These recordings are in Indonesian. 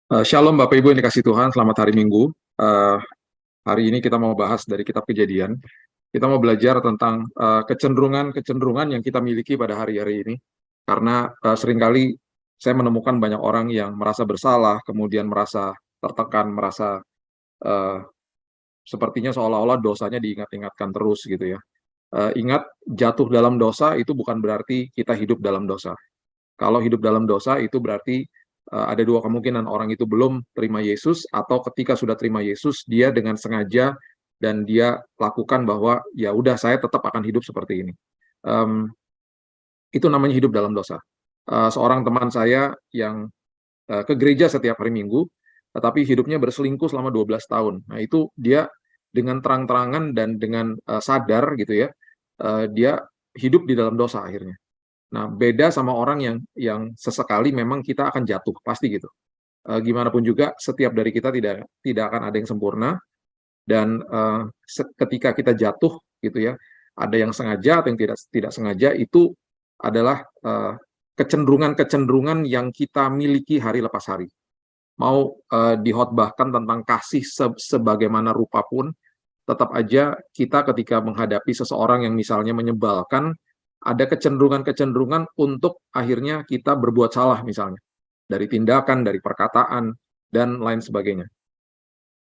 Shalom Bapak Ibu yang dikasih Tuhan, selamat hari Minggu. Eh, Hari ini kita mau bahas dari kitab Kejadian. Kita mau belajar tentang kecenderungan-kecenderungan yang kita miliki pada hari-hari ini. Karena seringkali saya menemukan banyak orang yang merasa bersalah, kemudian merasa tertekan, merasa eh, sepertinya seolah-olah dosanya diingat-ingatkan terus gitu ya. Ingat, jatuh dalam dosa itu bukan berarti kita hidup dalam dosa. Kalau hidup dalam dosa itu berarti ada dua kemungkinan, orang itu belum terima Yesus atau ketika sudah terima Yesus dia dengan sengaja dan dia lakukan bahwa ya udah saya tetap akan hidup seperti ini. Em, itu namanya hidup dalam dosa. Seorang teman saya yang ke gereja setiap hari Minggu, tetapi hidupnya berselingkuh selama 12 tahun. Nah, itu dia dengan terang-terangan dan dengan sadar gitu ya, dia hidup di dalam dosa akhirnya. Nah, beda sama orang yang sesekali memang kita akan jatuh, pasti gitu. Gimana pun juga, setiap dari kita tidak tidak akan ada yang sempurna dan ketika kita jatuh gitu ya, ada yang sengaja atau yang tidak tidak sengaja itu adalah kecenderungan-kecenderungan yang kita miliki hari lepas hari. Mau dihotbahkan tentang kasih sebagaimana rupa pun, tetap aja kita ketika menghadapi seseorang yang misalnya menyebalkan, ada kecenderungan-kecenderungan untuk akhirnya kita berbuat salah misalnya. Dari tindakan, dari perkataan, dan lain sebagainya.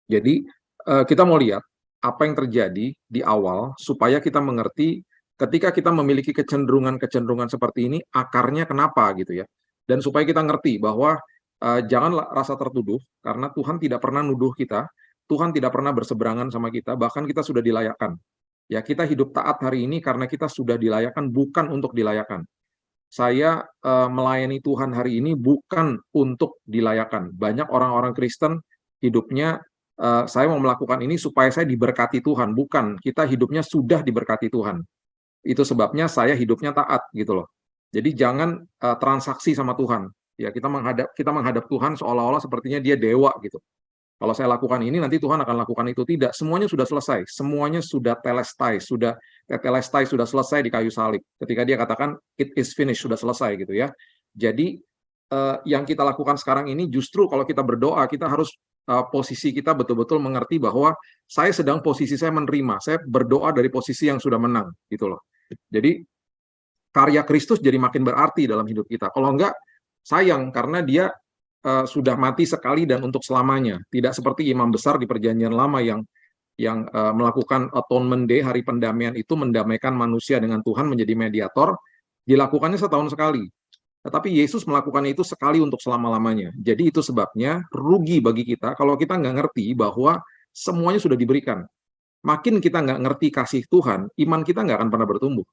Jadi kita mau lihat apa yang terjadi di awal supaya kita mengerti ketika kita memiliki kecenderungan-kecenderungan seperti ini, akarnya kenapa gitu ya. Dan supaya kita ngerti bahwa janganlah rasa tertuduh, karena Tuhan tidak pernah nuduh kita, Tuhan tidak pernah berseberangan sama kita, bahkan kita sudah dilayakkan. Ya, kita hidup taat hari ini karena kita sudah dilayakkan, bukan untuk dilayakkan. Saya melayani Tuhan hari ini bukan untuk dilayakkan. Banyak orang-orang Kristen hidupnya, saya mau melakukan ini supaya saya diberkati Tuhan. Bukan, kita hidupnya sudah diberkati Tuhan. Itu sebabnya saya hidupnya taat gitu loh. Jadi jangan transaksi sama Tuhan. Ya, kita menghadap Tuhan seolah-olah sepertinya dia dewa gitu. Kalau saya lakukan ini, nanti Tuhan akan lakukan itu. Tidak, semuanya sudah selesai. Semuanya sudah telestai, sudah tetelestai, sudah selesai di kayu salib. Ketika dia katakan, it is finished, sudah selesai gitu ya. Jadi, yang kita lakukan sekarang ini justru kalau kita berdoa, kita harus posisi kita betul-betul mengerti bahwa saya sedang posisi saya menerima. Saya berdoa dari posisi yang sudah menang, gitu loh. Jadi, karya Kristus jadi makin berarti dalam hidup kita. Kalau enggak, sayang karena dia sudah mati sekali dan untuk selamanya. Tidak seperti imam besar di Perjanjian Lama yang melakukan atonement day, hari pendamaian itu mendamaikan manusia dengan Tuhan menjadi mediator, dilakukannya setahun sekali. Tetapi Yesus melakukan itu sekali untuk selama-lamanya. Jadi itu sebabnya rugi bagi kita kalau kita nggak ngerti bahwa semuanya sudah diberikan. Makin kita nggak ngerti kasih Tuhan, iman kita nggak akan pernah bertumbuh.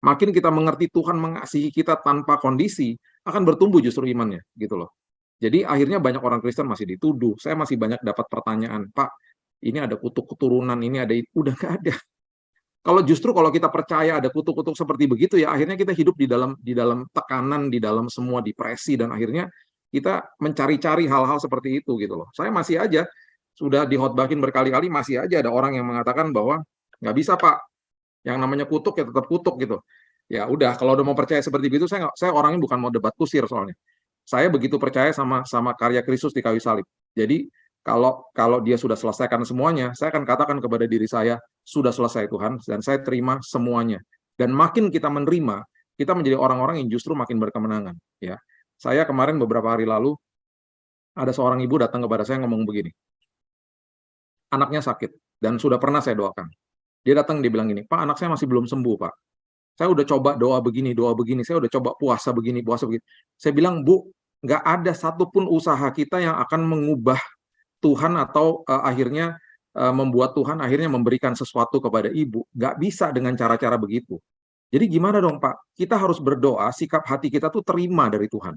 Makin kita mengerti Tuhan mengasihi kita tanpa kondisi, akan bertumbuh justru imannya, gitu loh. Jadi akhirnya banyak orang Kristen masih dituduh. Saya masih banyak dapat pertanyaan, Pak, ini ada kutuk keturunan, ini ada, udah nggak ada. Kalau kita percaya ada kutuk-kutuk seperti begitu ya, akhirnya kita hidup di dalam tekanan, di dalam semua depresi dan akhirnya kita mencari-cari hal-hal seperti itu gitu loh. Saya masih aja sudah dihotbahin berkali-kali, masih aja ada orang yang mengatakan bahwa nggak bisa Pak, yang namanya kutuk ya tetap kutuk gitu. Ya udah, kalau udah mau percaya seperti itu, saya orangnya bukan mau debat kusir soalnya. Saya begitu percaya sama sama karya Kristus di kayu salib. Jadi kalau kalau dia sudah selesaikan semuanya, saya akan katakan kepada diri saya, sudah selesai Tuhan, dan saya terima semuanya. Dan makin kita menerima, kita menjadi orang-orang yang justru makin berkemenangan. Ya, saya kemarin beberapa hari lalu ada seorang ibu datang kepada saya ngomong begini, anaknya sakit dan sudah pernah saya doakan. Dia datang, dia bilang gini, Pak, anak saya masih belum sembuh, Pak. Saya udah coba doa begini, saya udah coba puasa begini, puasa begini. Saya bilang, Bu, nggak ada satupun usaha kita yang akan mengubah Tuhan atau akhirnya membuat Tuhan akhirnya memberikan sesuatu kepada ibu. Nggak bisa dengan cara-cara begitu. Jadi gimana dong Pak? Kita harus berdoa, sikap hati kita tuh terima dari Tuhan.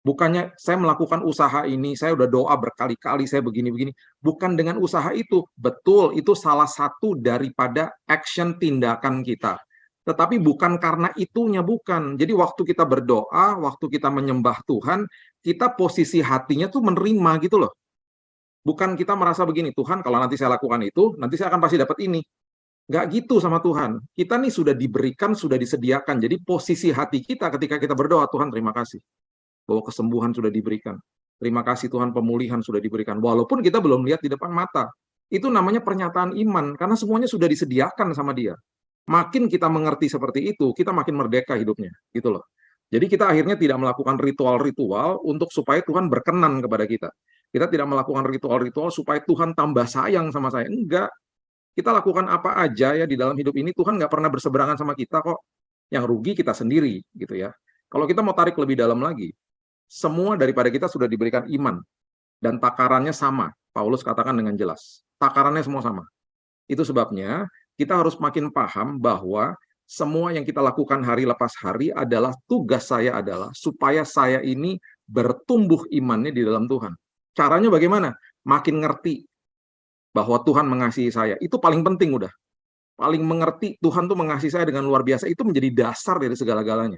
Bukannya saya melakukan usaha ini, saya udah doa berkali-kali, saya begini-begini. Bukan dengan usaha itu. Betul, itu salah satu daripada action tindakan kita. Tetapi bukan karena itunya, bukan. Jadi waktu kita berdoa, waktu kita menyembah Tuhan, kita posisi hatinya tuh menerima gitu loh. Bukan kita merasa begini, Tuhan kalau nanti saya lakukan itu, nanti saya akan pasti dapat ini. Nggak gitu sama Tuhan. Kita nih sudah diberikan, sudah disediakan. Jadi posisi hati kita ketika kita berdoa, Tuhan terima kasih bahwa kesembuhan sudah diberikan. Terima kasih Tuhan pemulihan sudah diberikan. Walaupun kita belum lihat di depan mata. Itu namanya pernyataan iman, karena semuanya sudah disediakan sama dia. Makin kita mengerti seperti itu, kita makin merdeka hidupnya. Gitu loh. Jadi kita akhirnya tidak melakukan ritual-ritual untuk supaya Tuhan berkenan kepada kita. Kita tidak melakukan ritual-ritual supaya Tuhan tambah sayang sama saya. Enggak. Kita lakukan apa aja ya di dalam hidup ini, Tuhan nggak pernah berseberangan sama kita kok. Yang rugi kita sendiri, gitu ya. Kalau kita mau tarik lebih dalam lagi, semua daripada kita sudah diberikan iman. Dan takarannya sama. Paulus katakan dengan jelas. Takarannya semua sama. Itu sebabnya kita harus makin paham bahwa semua yang kita lakukan hari lepas hari adalah tugas saya adalah supaya saya ini bertumbuh imannya di dalam Tuhan. Caranya bagaimana? Makin ngerti bahwa Tuhan mengasihi saya. Itu paling penting udah. Paling mengerti Tuhan tuh mengasihi saya dengan luar biasa. Itu menjadi dasar dari segala-galanya.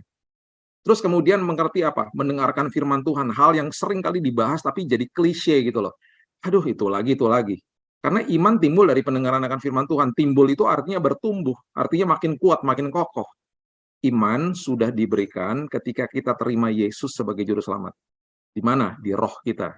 Terus kemudian mengerti apa? Mendengarkan firman Tuhan. Hal yang sering kali dibahas tapi jadi klise gitu loh. Aduh, itu lagi, itu lagi. Karena iman timbul dari pendengaran akan firman Tuhan. Timbul itu artinya bertumbuh. Artinya makin kuat, makin kokoh. Iman sudah diberikan ketika kita terima Yesus sebagai juru selamat. Di mana? Di roh kita.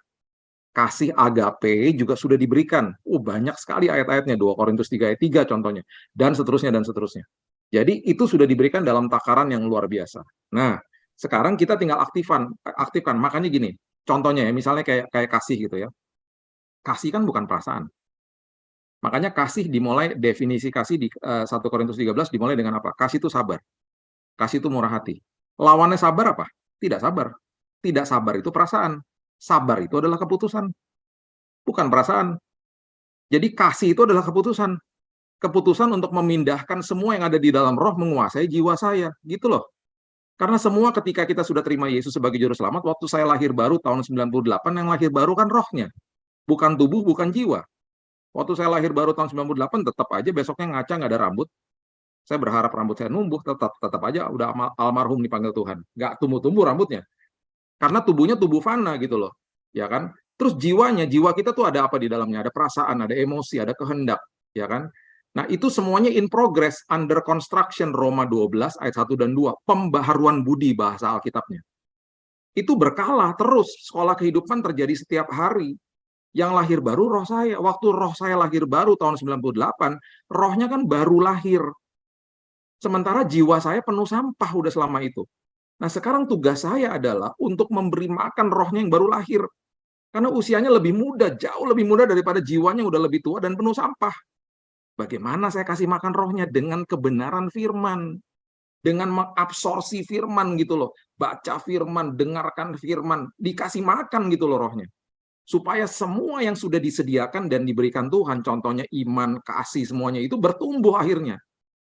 Kasih agape juga sudah diberikan. Banyak sekali ayat-ayatnya. 2 Korintus 3 ayat 3 contohnya. Dan seterusnya, dan seterusnya. Jadi itu sudah diberikan dalam takaran yang luar biasa. Nah, sekarang kita tinggal aktifkan. Makanya gini, contohnya ya, misalnya kayak kasih gitu ya. Kasih kan bukan perasaan. Makanya kasih dimulai, definisi kasih di 1 Korintus 13 dimulai dengan apa? Kasih itu sabar. Kasih itu murah hati. Lawannya sabar apa? Tidak sabar. Tidak sabar itu perasaan. Sabar itu adalah keputusan. Bukan perasaan. Jadi kasih itu adalah keputusan. Keputusan untuk memindahkan semua yang ada di dalam roh menguasai jiwa saya. Gitu loh. Karena semua ketika kita sudah terima Yesus sebagai juru selamat, waktu saya lahir baru tahun 98, yang lahir baru kan rohnya. Bukan tubuh, bukan jiwa. Waktu saya lahir baru tahun 98, tetap aja besoknya ngaca, nggak ada rambut. Saya berharap rambut saya numbuh, tetap aja udah almarhum dipanggil Tuhan. Nggak tumbuh-tumbuh rambutnya. Karena tubuhnya tubuh fana gitu loh. Ya kan? Terus jiwa kita tuh ada apa di dalamnya? Ada perasaan, ada emosi, ada kehendak. Ya kan? Nah, itu semuanya in progress, under construction, Roma 12 ayat 1 dan 2. Pembaharuan budi bahasa Alkitabnya. Itu berkala terus. Sekolah kehidupan terjadi setiap hari. Yang lahir baru roh saya. Waktu roh saya lahir baru tahun 98, rohnya kan baru lahir. Sementara jiwa saya penuh sampah udah selama itu. Nah, sekarang tugas saya adalah untuk memberi makan rohnya yang baru lahir. Karena usianya lebih muda, jauh lebih muda daripada jiwanya udah lebih tua dan penuh sampah. Bagaimana saya kasih makan rohnya? Dengan kebenaran firman. Dengan mengabsorpsi firman gitu loh. Baca firman, dengarkan firman, dikasih makan gitu loh rohnya. Supaya semua yang sudah disediakan dan diberikan Tuhan, contohnya iman, kasih, semuanya itu bertumbuh akhirnya.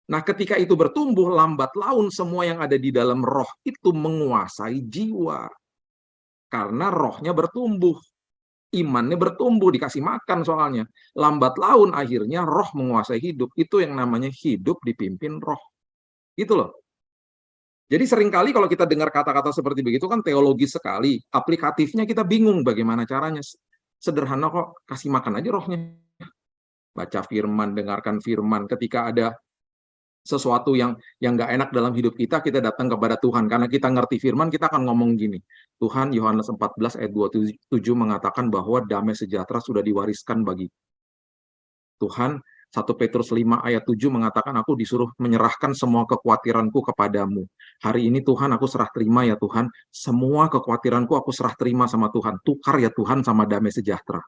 Nah, ketika itu bertumbuh, lambat laun semua yang ada di dalam roh itu menguasai jiwa. Karena rohnya bertumbuh. Imannya bertumbuh, dikasih makan soalnya. Lambat laun akhirnya roh menguasai hidup. Itu yang namanya hidup dipimpin roh. Gitu loh. Jadi seringkali kalau kita dengar kata-kata seperti begitu kan teologis sekali. Aplikatifnya kita bingung bagaimana caranya. Sederhana kok, kasih makan aja rohnya. Baca firman, dengarkan firman. Ketika ada sesuatu yang nggak enak dalam hidup kita datang kepada Tuhan. Karena kita ngerti firman, kita akan ngomong gini. Tuhan, Yohanes 14 ayat 27 mengatakan bahwa damai sejahtera sudah diwariskan bagi Tuhan. 1 Petrus 5 ayat 7 mengatakan aku disuruh menyerahkan semua kekhawatiranku kepadamu. Hari ini Tuhan aku serah terima ya Tuhan. Semua kekhawatiranku aku serah terima sama Tuhan. Tukar ya Tuhan sama damai sejahtera.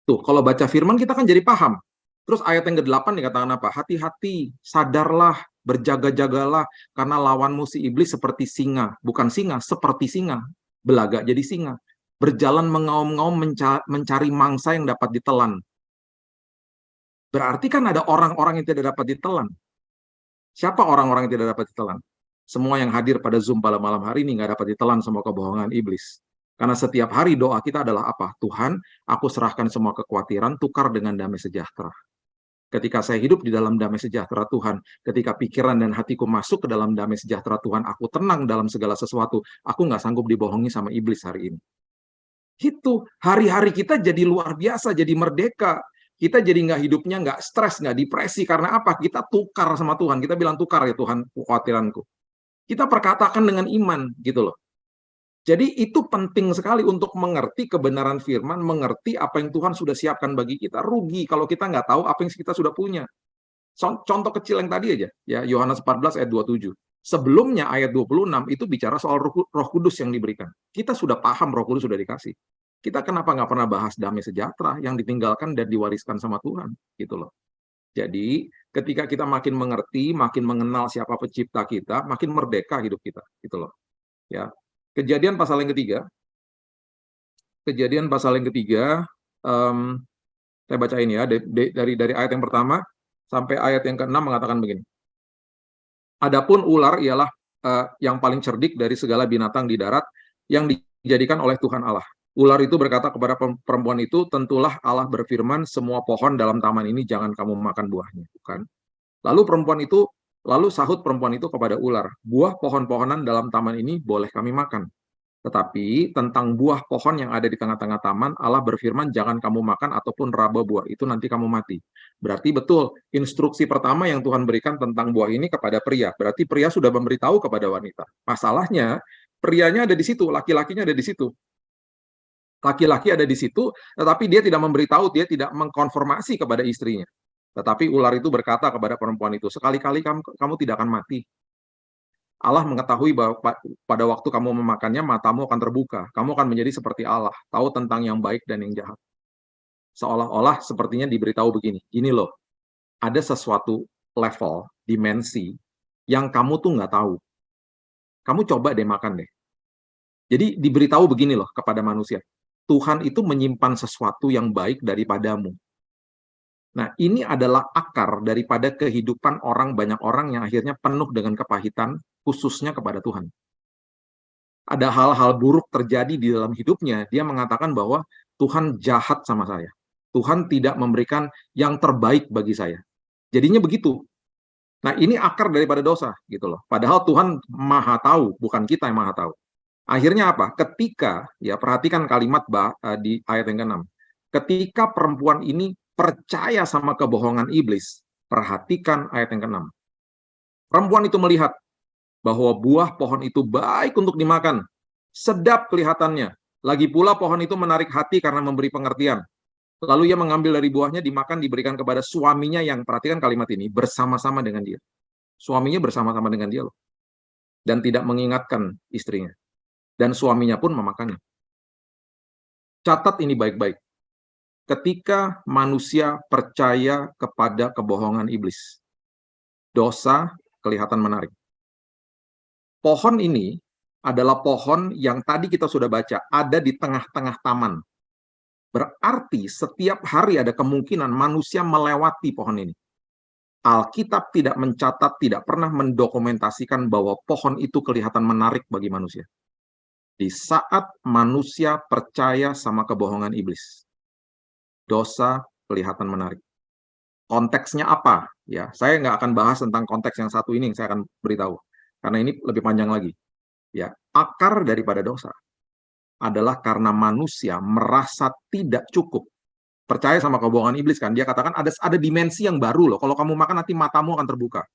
Tuh, kalau baca firman kita kan jadi paham. Terus ayat yang ke-8 dikatakan apa? Hati-hati, sadarlah, berjaga-jagalah, karena lawanmu si iblis seperti singa. Bukan singa, seperti singa. Belaga jadi singa. Berjalan mengaum-ngaum mencari mangsa yang dapat ditelan. Berarti kan ada orang-orang yang tidak dapat ditelan. Siapa orang-orang yang tidak dapat ditelan? Semua yang hadir pada Zoom pada malam hari ini nggak dapat ditelan semua kebohongan iblis. Karena setiap hari doa kita adalah apa? Tuhan, aku serahkan semua kekhawatiran, tukar dengan damai sejahtera. Ketika saya hidup di dalam damai sejahtera Tuhan, ketika pikiran dan hatiku masuk ke dalam damai sejahtera Tuhan, aku tenang dalam segala sesuatu, aku nggak sanggup dibohongi sama iblis hari ini. Itu, hari-hari kita jadi luar biasa, jadi merdeka. Kita jadi nggak hidupnya nggak stres, nggak depresi. Karena apa? Kita tukar sama Tuhan. Kita bilang tukar ya Tuhan kekhawatiranku. Kita perkatakan dengan iman gitu loh. Jadi itu penting sekali untuk mengerti kebenaran firman, mengerti apa yang Tuhan sudah siapkan bagi kita. Rugi kalau kita nggak tahu apa yang kita sudah punya. Contoh kecil yang tadi aja, ya Yohanes 14 ayat 27. Sebelumnya ayat 26 itu bicara soal Roh Kudus yang diberikan. Kita sudah paham Roh Kudus sudah dikasih. Kita kenapa nggak pernah bahas damai sejahtera yang ditinggalkan dan diwariskan sama Tuhan, gitu loh. Jadi ketika kita makin mengerti, makin mengenal siapa pencipta kita, makin merdeka hidup kita, gitu loh. Ya. Kejadian pasal yang ketiga, saya baca ini ya, dari ayat yang pertama sampai ayat yang ke-6 mengatakan begini. Adapun ular ialah yang paling cerdik dari segala binatang di darat yang dijadikan oleh Tuhan Allah. Ular itu berkata kepada perempuan itu, tentulah Allah berfirman, semua pohon dalam taman ini jangan kamu makan buahnya. Bukan? Lalu sahut perempuan itu kepada ular, buah pohon-pohonan dalam taman ini boleh kami makan. Tetapi tentang buah pohon yang ada di tengah-tengah taman, Allah berfirman, jangan kamu makan ataupun raba buah itu, nanti kamu mati. Berarti betul, instruksi pertama yang Tuhan berikan tentang buah ini kepada pria. Berarti pria sudah memberitahu kepada wanita. Masalahnya, prianya ada di situ, laki-lakinya ada di situ. Laki-laki ada di situ, tetapi dia tidak memberitahu, dia tidak mengkonfirmasi kepada istrinya. Tetapi ular itu berkata kepada perempuan itu, sekali-kali kamu tidak akan mati. Allah mengetahui bahwa pada waktu kamu memakannya, matamu akan terbuka. Kamu akan menjadi seperti Allah, tahu tentang yang baik dan yang jahat. Seolah-olah sepertinya diberitahu begini, ini loh, ada sesuatu level, dimensi, yang kamu tuh nggak tahu. Kamu coba deh makan deh. Jadi diberitahu begini loh kepada manusia, Tuhan itu menyimpan sesuatu yang baik daripadamu. Nah, ini adalah akar daripada kehidupan banyak orang yang akhirnya penuh dengan kepahitan, khususnya kepada Tuhan. Ada hal-hal buruk terjadi di dalam hidupnya, dia mengatakan bahwa Tuhan jahat sama saya. Tuhan tidak memberikan yang terbaik bagi saya. Jadinya begitu. Nah, ini akar daripada dosa, gitu loh. Padahal Tuhan Maha tahu, bukan kita yang Maha tahu. Akhirnya apa? Ketika, ya perhatikan kalimat di ayat yang ke-6. Ketika perempuan ini percaya sama kebohongan iblis, perhatikan ayat yang ke-6. Perempuan itu melihat bahwa buah pohon itu baik untuk dimakan, sedap kelihatannya. Lagi pula pohon itu menarik hati karena memberi pengertian. Lalu ia mengambil dari buahnya, dimakan, diberikan kepada suaminya yang, perhatikan kalimat ini, bersama-sama dengan dia. Suaminya bersama-sama dengan dia loh. Dan tidak mengingatkan istrinya. Dan suaminya pun memakannya. Catat ini baik-baik. Ketika manusia percaya kepada kebohongan iblis, dosa kelihatan menarik. Pohon ini adalah pohon yang tadi kita sudah baca, ada di tengah-tengah taman. Berarti setiap hari ada kemungkinan manusia melewati pohon ini. Alkitab tidak mencatat, tidak pernah mendokumentasikan bahwa pohon itu kelihatan menarik bagi manusia. Di saat manusia percaya sama kebohongan iblis, dosa kelihatan menarik. Konteksnya apa? Ya, saya nggak akan bahas tentang konteks yang satu ini, yang saya akan beritahu. Karena ini lebih panjang lagi. Ya, akar daripada dosa adalah karena manusia merasa tidak cukup. Percaya sama kebohongan iblis kan? Dia katakan ada dimensi yang baru loh. Kalau kamu makan nanti matamu akan terbuka.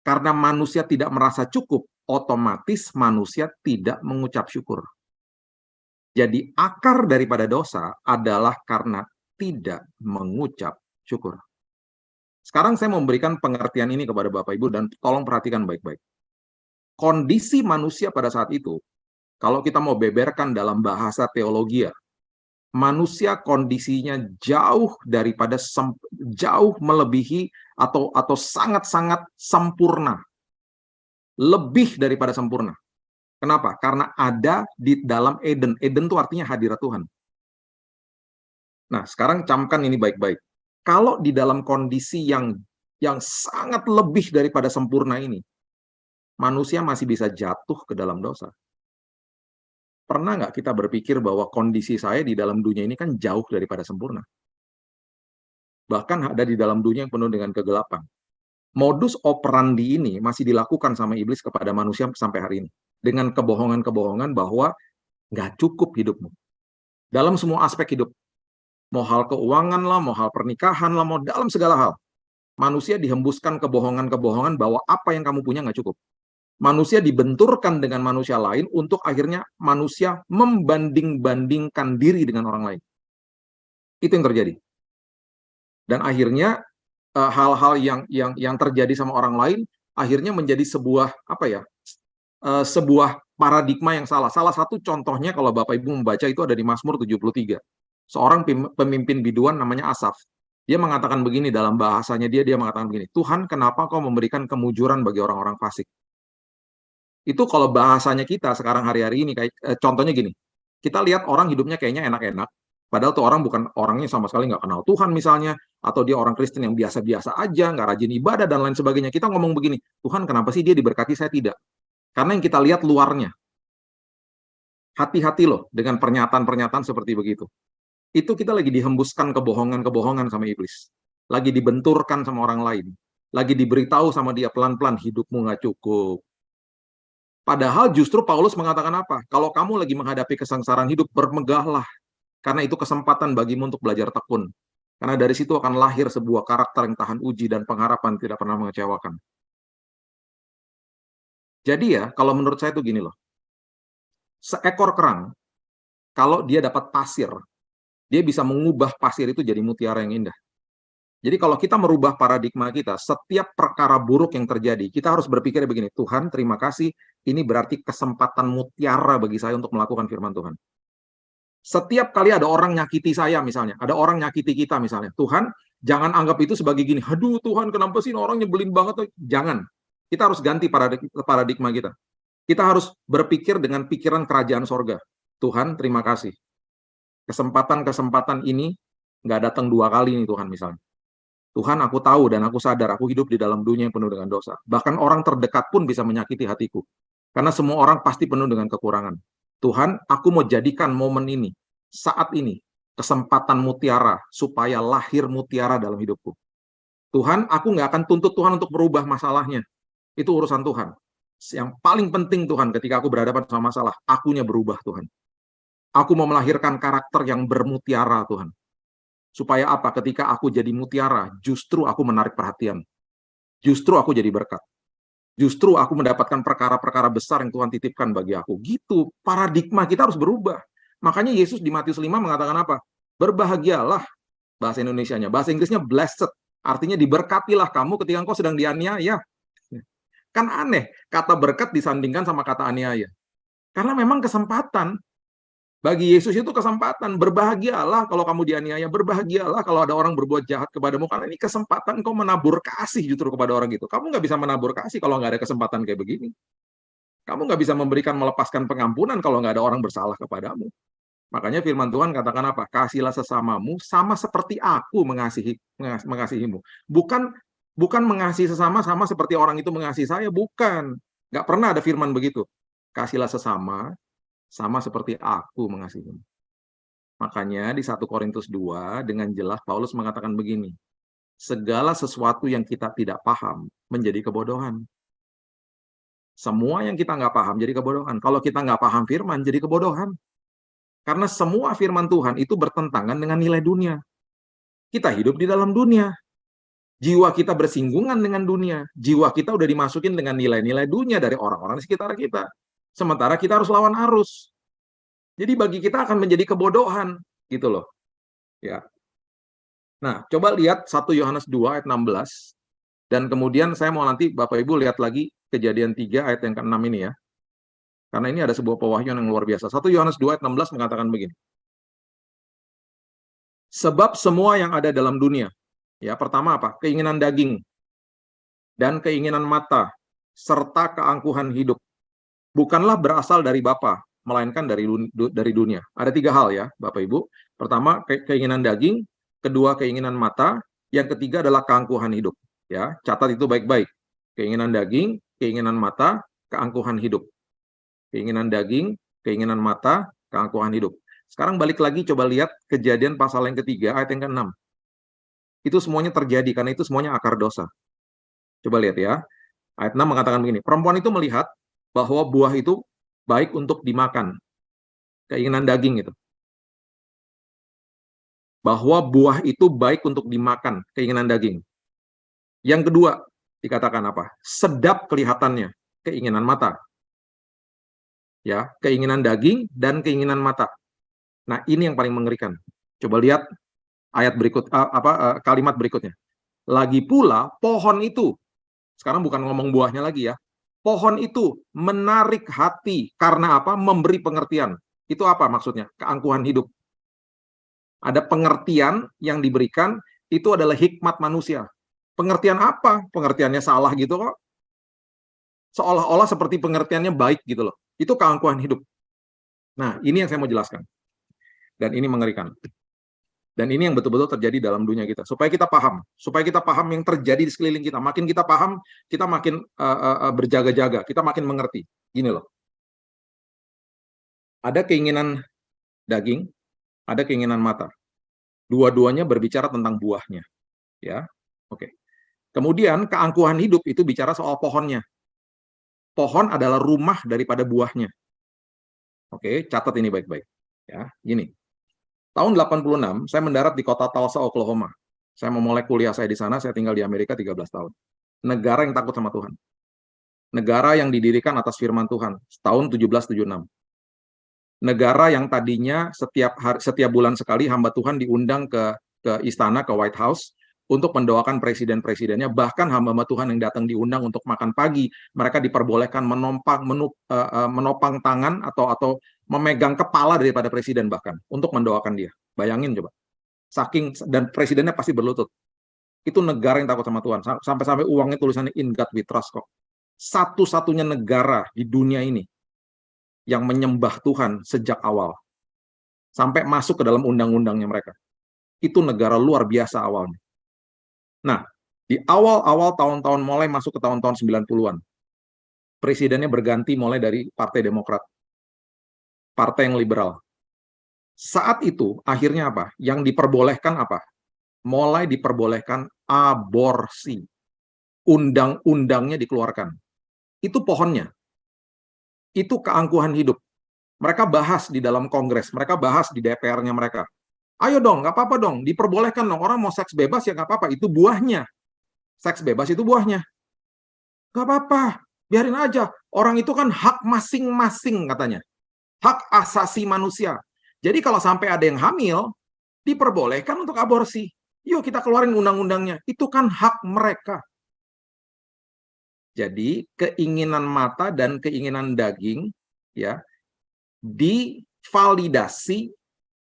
Karena manusia tidak merasa cukup, otomatis manusia tidak mengucap syukur. Jadi akar daripada dosa adalah karena tidak mengucap syukur. Sekarang saya memberikan pengertian ini kepada Bapak Ibu dan tolong perhatikan baik-baik. Kondisi manusia pada saat itu, kalau kita mau beberkan dalam bahasa teologi, manusia kondisinya jauh daripada jauh melebihi atau sangat-sangat sempurna. Lebih daripada sempurna. Kenapa? Karena ada di dalam Eden. Eden itu artinya hadirat Tuhan. Nah, sekarang camkan ini baik-baik. Kalau di dalam kondisi yang sangat lebih daripada sempurna ini, manusia masih bisa jatuh ke dalam dosa. Pernah nggak kita berpikir bahwa kondisi saya di dalam dunia ini kan jauh daripada sempurna? Bahkan ada di dalam dunia yang penuh dengan kegelapan. Modus operandi ini masih dilakukan sama iblis kepada manusia sampai hari ini. Dengan kebohongan-kebohongan bahwa nggak cukup hidupmu. Dalam semua aspek hidup. Mau hal keuangan lah, mau hal pernikahan lah, mau dalam segala hal. Manusia dihembuskan kebohongan-kebohongan bahwa apa yang kamu punya nggak cukup. Manusia dibenturkan dengan manusia lain untuk akhirnya manusia membanding-bandingkan diri dengan orang lain. Itu yang terjadi. Dan akhirnya hal-hal yang terjadi sama orang lain akhirnya menjadi sebuah sebuah paradigma yang salah. Salah satu contohnya kalau Bapak Ibu membaca itu ada di Mazmur 73. Seorang pemimpin biduan namanya Asaf. Dia mengatakan begini dalam bahasanya dia mengatakan begini, Tuhan kenapa kau memberikan kemujuran bagi orang-orang fasik? Itu kalau bahasanya kita sekarang hari-hari ini, contohnya gini, kita lihat orang hidupnya kayaknya enak-enak, padahal tuh orang bukan orangnya sama sekali nggak kenal Tuhan misalnya, atau dia orang Kristen yang biasa-biasa aja, nggak rajin ibadah dan lain sebagainya. Kita ngomong begini, Tuhan kenapa sih dia diberkati, saya tidak? Karena yang kita lihat luarnya. Hati-hati loh dengan pernyataan-pernyataan seperti begitu. Itu kita lagi dihembuskan kebohongan-kebohongan sama iblis. Lagi dibenturkan sama orang lain. Lagi diberitahu sama dia pelan-pelan, hidupmu nggak cukup. Padahal justru Paulus mengatakan apa? Kalau kamu lagi menghadapi kesengsaraan hidup, bermegahlah. Karena itu kesempatan bagimu untuk belajar tekun. Karena dari situ akan lahir sebuah karakter yang tahan uji dan pengharapan tidak pernah mengecewakan. Jadi ya, kalau menurut saya itu gini loh. Seekor kerang, kalau dia dapat pasir, dia bisa mengubah pasir itu jadi mutiara yang indah. Jadi kalau kita merubah paradigma kita, setiap perkara buruk yang terjadi, kita harus berpikir begini, Tuhan terima kasih, ini berarti kesempatan mutiara bagi saya untuk melakukan firman Tuhan. Setiap kali ada orang nyakiti saya misalnya, ada orang nyakiti kita misalnya, Tuhan jangan anggap itu sebagai gini, aduh Tuhan kenapa sih orang nyebelin banget, jangan. Kita harus ganti paradigma kita. Kita harus berpikir dengan pikiran kerajaan sorga. Tuhan terima kasih. Kesempatan-kesempatan ini nggak datang 2 kali nih Tuhan misalnya. Tuhan aku tahu dan aku sadar aku hidup di dalam dunia yang penuh dengan dosa. Bahkan orang terdekat pun bisa menyakiti hatiku. Karena semua orang pasti penuh dengan kekurangan. Tuhan, aku mau jadikan momen ini, saat ini, kesempatan mutiara, supaya lahir mutiara dalam hidupku. Tuhan, aku nggak akan tuntut Tuhan untuk merubah masalahnya. Itu urusan Tuhan. Yang paling penting Tuhan ketika aku berhadapan sama masalah, akunya berubah Tuhan. Aku mau melahirkan karakter yang bermutiara Tuhan. Supaya apa? Ketika aku jadi mutiara, justru aku menarik perhatian. Justru aku jadi berkat. Justru aku mendapatkan perkara-perkara besar yang Tuhan titipkan bagi aku. Gitu, paradigma kita harus berubah. Makanya Yesus di Matius 5 mengatakan apa? Berbahagialah, bahasa Indonesianya. Bahasa Inggrisnya blessed. Artinya diberkatilah kamu ketika engkau sedang dianiaya. Kan aneh, kata berkat disandingkan sama kata aniaya. Karena memang kesempatan. Bagi Yesus itu kesempatan, berbahagialah kalau kamu dianiaya, berbahagialah kalau ada orang berbuat jahat kepadamu, karena ini kesempatan kau menabur kasih justru kepada orang itu. Kamu nggak bisa menabur kasih kalau nggak ada kesempatan kayak begini. Kamu nggak bisa memberikan, melepaskan pengampunan kalau nggak ada orang bersalah kepadamu. Makanya firman Tuhan katakan apa? Kasihilah sesamamu sama seperti aku mengasihimu. Bukan mengasihi sesama sama seperti orang itu mengasihi saya, bukan. Nggak pernah ada firman begitu. Kasihilah sesama sama seperti aku mengasihimu. Makanya di 1 Korintus 2 dengan jelas Paulus mengatakan begini, segala sesuatu yang kita tidak paham menjadi kebodohan. Semua yang kita nggak paham jadi kebodohan. Kalau kita nggak paham firman jadi kebodohan. Karena semua firman Tuhan itu bertentangan dengan nilai dunia. Kita hidup di dalam dunia. Jiwa kita bersinggungan dengan dunia. Jiwa kita udah dimasukin dengan nilai-nilai dunia dari orang-orang di sekitar kita. Sementara kita harus lawan arus. Jadi bagi kita akan menjadi kebodohan, gitu loh. Ya. Nah, coba lihat 1 Yohanes 2 ayat 16. Dan kemudian saya mau nanti Bapak Ibu lihat lagi Kejadian 3 ayat yang ke-6 ini ya. Karena ini ada sebuah pewahyuan yang luar biasa. 1 Yohanes 2 ayat 16 mengatakan begini. Sebab semua yang ada dalam dunia, ya pertama apa? Keinginan daging dan keinginan mata serta keangkuhan hidup bukanlah berasal dari Bapa, melainkan dari dunia. Ada 3 hal ya, Bapak Ibu. Pertama, keinginan daging, kedua keinginan mata, yang ketiga adalah keangkuhan hidup. Ya, catat itu baik-baik. Keinginan daging, keinginan mata, keangkuhan hidup. Keinginan daging, keinginan mata, keangkuhan hidup. Sekarang balik lagi coba lihat Kejadian pasal yang ketiga ayat yang ke-6. Itu semuanya terjadi karena itu semuanya akar dosa. Coba lihat ya. Ayat 6 mengatakan begini, perempuan itu melihat bahwa buah itu baik untuk dimakan. Keinginan daging itu. Bahwa buah itu baik untuk dimakan, keinginan daging. Yang kedua, dikatakan apa? Sedap kelihatannya. keinginan mata. Ya, keinginan daging dan keinginan mata. Nah, ini yang paling mengerikan. Coba lihat ayat berikut kalimat berikutnya. Lagi pula pohon itu, sekarang bukan ngomong buahnya lagi ya. Pohon itu menarik hati karena apa? Memberi pengertian. Itu apa maksudnya? Keangkuhan hidup. Ada pengertian yang diberikan, itu adalah hikmat manusia. Pengertian apa? Pengertiannya salah gitu kok. Seolah-olah seperti pengertiannya baik gitu loh. Itu keangkuhan hidup. Nah, ini yang saya mau jelaskan. Dan ini mengerikan. Dan ini yang betul-betul terjadi dalam dunia kita. Supaya kita paham yang terjadi di sekeliling kita. Makin kita paham, kita makin berjaga-jaga, kita makin mengerti. Gini loh. Ada keinginan daging, ada keinginan mata. Dua-duanya berbicara tentang buahnya. Ya, oke. Kemudian keangkuhan hidup itu bicara soal pohonnya. Pohon adalah rumah daripada buahnya. Oke, catat ini baik-baik. Ya, gini. Tahun 86, saya mendarat di kota Tulsa, Oklahoma. Saya memulai kuliah saya di sana, saya tinggal di Amerika 13 tahun. Negara yang takut sama Tuhan. Negara yang didirikan atas firman Tuhan, tahun 1776. Negara yang tadinya setiap bulan sekali hamba Tuhan diundang ke istana, ke White House, untuk mendoakan presiden-presidennya. Bahkan hamba Tuhan yang datang diundang untuk makan pagi, mereka diperbolehkan menopang tangan atau memegang kepala daripada presiden bahkan untuk mendoakan dia. Bayangin coba. Dan presidennya pasti berlutut. Itu negara yang takut sama Tuhan. Sampai-sampai uangnya tulisannya in God we trust kok. Satu-satunya negara di dunia ini yang menyembah Tuhan sejak awal. Sampai masuk ke dalam undang-undangnya mereka. Itu negara luar biasa awalnya. Nah, di awal-awal tahun-tahun mulai masuk ke tahun-tahun 90-an, presidennya berganti mulai dari Partai Demokrat, partai yang liberal. Saat itu, akhirnya apa? Yang diperbolehkan apa? Mulai diperbolehkan aborsi. Undang-undangnya dikeluarkan. Itu pohonnya. Itu keangkuhan hidup. Mereka bahas di dalam Kongres, mereka bahas di DPR-nya mereka. Ayo dong, nggak apa-apa dong, diperbolehkan dong. Orang mau seks bebas ya nggak apa-apa, itu buahnya. Seks bebas itu buahnya. Nggak apa-apa, biarin aja. Orang itu kan hak masing-masing katanya. Hak asasi manusia. Jadi kalau sampai ada yang hamil, diperbolehkan untuk aborsi. Yuk kita keluarin undang-undangnya. Itu kan hak mereka. Jadi keinginan mata dan keinginan daging ya divalidasi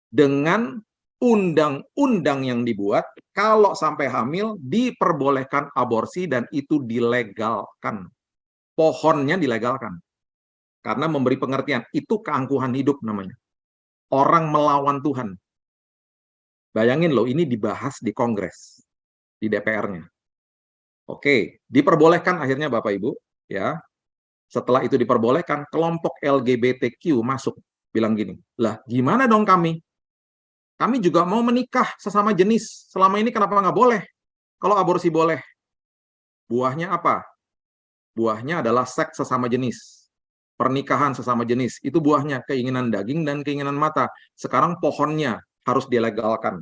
dengan undang-undang yang dibuat, kalau sampai hamil diperbolehkan aborsi dan itu dilegalkan. Pohonnya dilegalkan. Karena memberi pengertian, itu keangkuhan hidup namanya. Orang melawan Tuhan. Bayangin loh, ini dibahas di Kongres, di DPR-nya. Oke, diperbolehkan akhirnya Bapak Ibu, ya. Setelah itu diperbolehkan, kelompok LGBTQ masuk, bilang gini, lah gimana dong kami? Kami juga mau menikah sesama jenis. Selama ini kenapa nggak boleh? Kalau aborsi boleh. Buahnya apa? Buahnya adalah seks sesama jenis. Pernikahan sesama jenis. Itu buahnya, keinginan daging dan keinginan mata. Sekarang pohonnya harus dilegalkan.